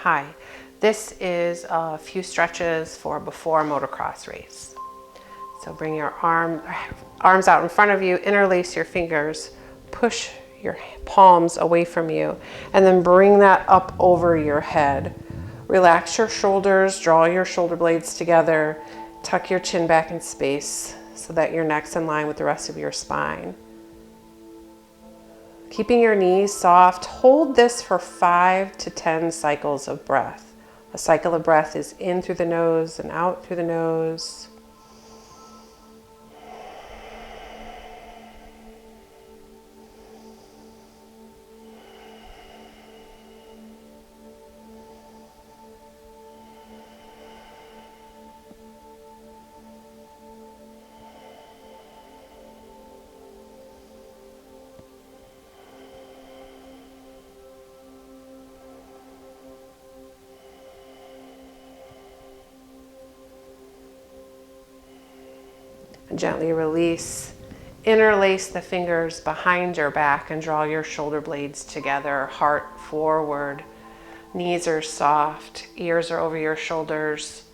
Hi, this is a few stretches for before a motocross race. So bring your arms out in front of you, interlace your fingers, push your palms away from you, and then bring that up over your head. Relax your shoulders, draw your shoulder blades together, tuck your chin back in space so that your neck's in line with the rest of your spine. Keeping your knees soft, hold this for 5 to 10 cycles of breath. A cycle of breath is in through the nose and out through the nose. Gently release. Interlace the fingers behind your back and draw your shoulder blades together, heart forward. Knees are soft, ears are over your shoulders,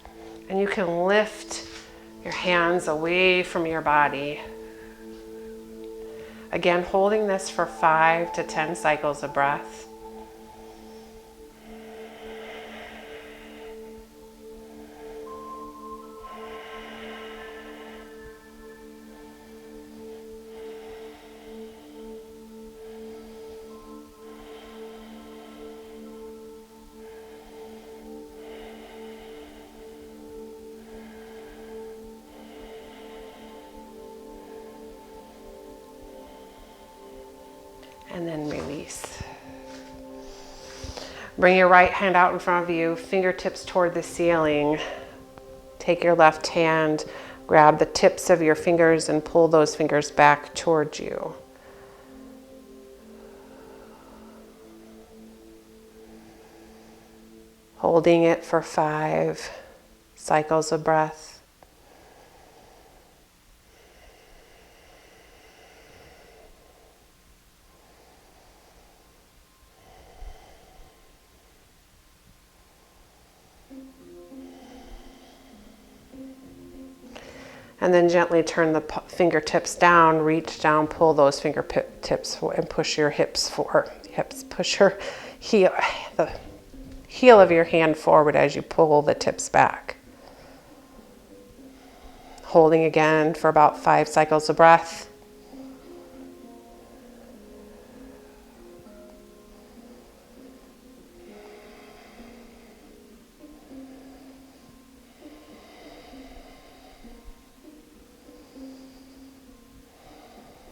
and you can lift your hands away from your body. Again, holding this for 5 to 10 cycles of breath. And then release. Bring your right hand out in front of you, fingertips toward the ceiling. Take your left hand, grab the tips of your fingers and pull those fingers back towards you. Holding it for 5 cycles of breath. And then gently turn the fingertips down, reach down, pull those fingertips and push your push your the heel of your hand forward as you pull the tips back. Holding again for about 5 cycles of breath.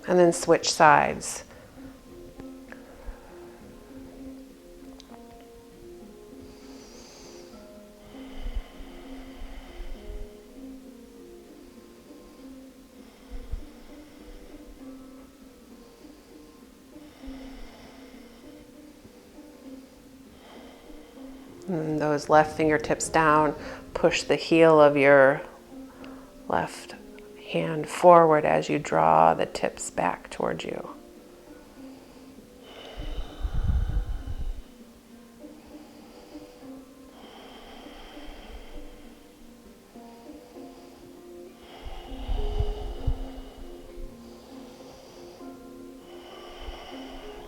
And then switch sides. And those left fingertips down, push the heel of your left hand forward as you draw the tips back towards you.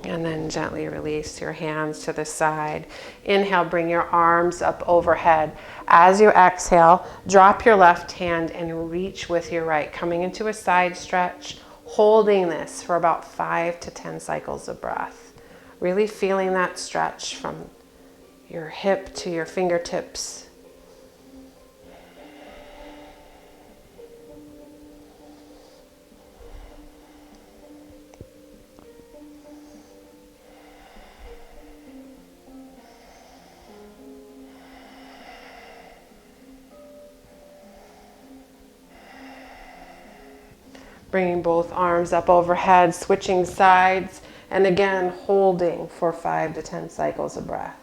And then gently release your hands to the side. Inhale, bring your arms up overhead. As you exhale, drop your left hand and reach with your right, coming into a side stretch, holding this for about 5 to 10 cycles of breath. Really feeling that stretch from your hip to your fingertips. Bringing both arms up overhead, switching sides, and again holding for 5 to 10 cycles of breath.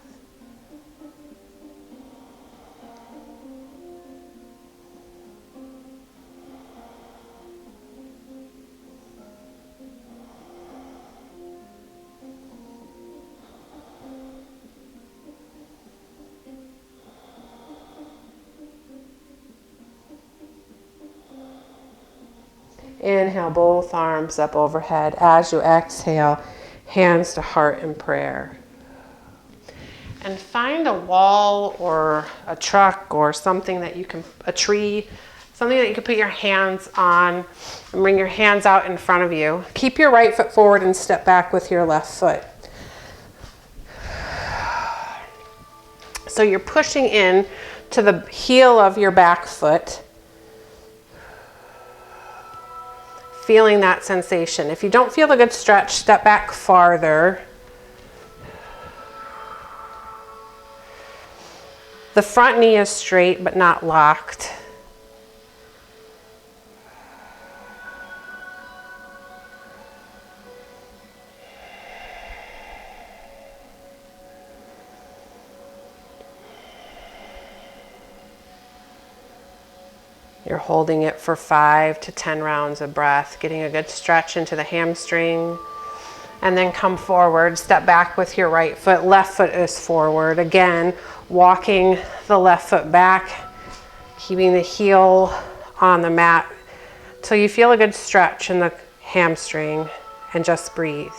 Inhale, both arms up overhead. As you exhale, hands to heart in prayer. And find a wall or a truck or something that you can, a tree, something that you can put your hands on, and bring your hands out in front of you. Keep your right foot forward and step back with your left foot. So you're pushing in to the heel of your back foot, feeling that sensation. If you don't feel a good stretch, step back farther. The front knee is straight but not locked. You're holding it for 5 to 10 rounds of breath, getting a good stretch into the hamstring. And then come forward, step back with your right foot. Left foot is forward. Again, walking the left foot back, keeping the heel on the mat till you feel a good stretch in the hamstring, and just breathe.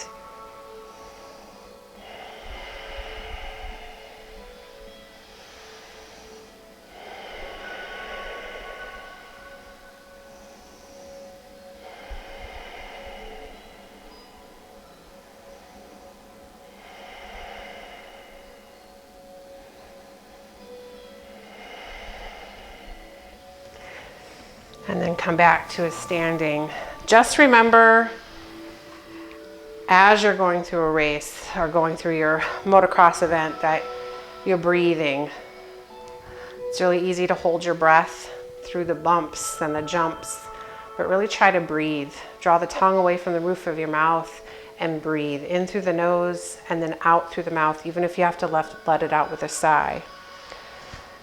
And then come back to a standing. Just remember, as you're going through a race or going through your motocross event, that you're breathing. It's really easy to hold your breath through the bumps and the jumps, but really try to breathe. Draw the tongue away from the roof of your mouth and breathe in through the nose and then out through the mouth, even if you have to let it out with a sigh.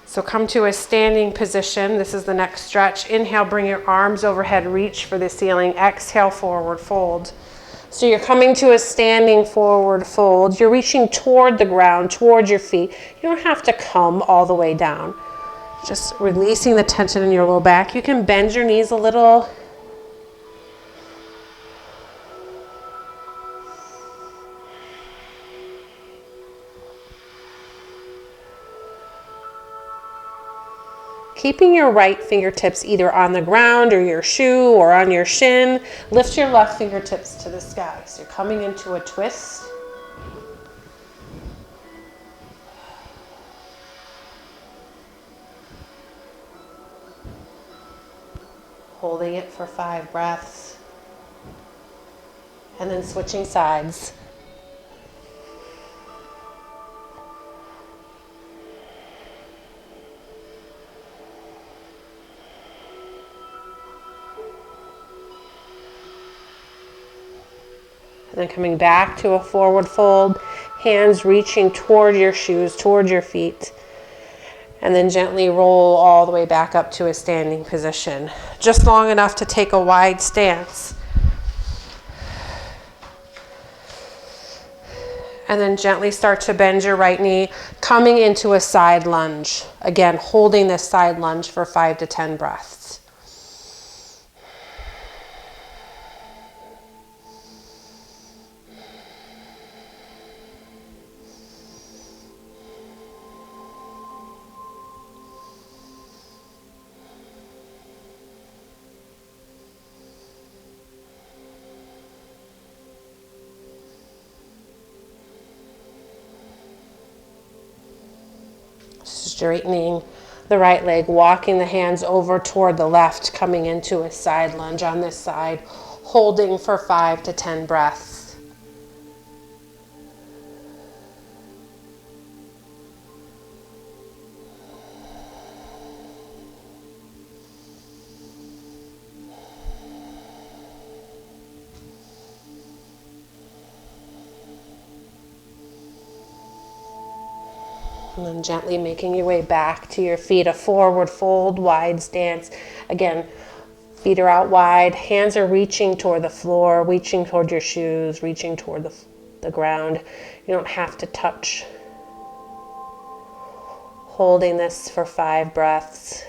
So come to a standing position. This is the next stretch. Inhale, bring your arms overhead, reach for the ceiling. Exhale, forward fold. So you're coming to a standing forward fold. You're reaching toward the ground, toward your feet. You don't have to come all the way down. Just releasing the tension in your low back. You can bend your knees a little. Keeping your right fingertips either on the ground or your shoe or on your shin. Lift your left fingertips to the sky. So you're coming into a twist. Holding it for 5 breaths. And then switching sides. And then coming back to a forward fold, hands reaching toward your shoes, toward your feet. And then gently roll all the way back up to a standing position. Just long enough to take a wide stance. And then gently start to bend your right knee, coming into a side lunge. Again, holding this side lunge for 5 to 10 breaths. Straightening the right leg, walking the hands over toward the left, coming into a side lunge on this side, holding for 5 to 10 breaths. And then gently making your way back to your feet, a forward fold, wide stance. Again, feet are out wide, hands are reaching toward the floor, reaching toward your shoes, reaching toward the ground. You don't have to touch. Holding this for 5 breaths.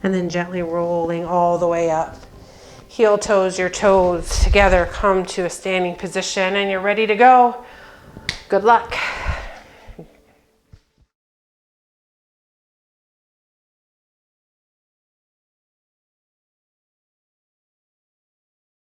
And then gently rolling all the way up. Heel toes, your toes together come to a standing position and you're ready to go. Good luck.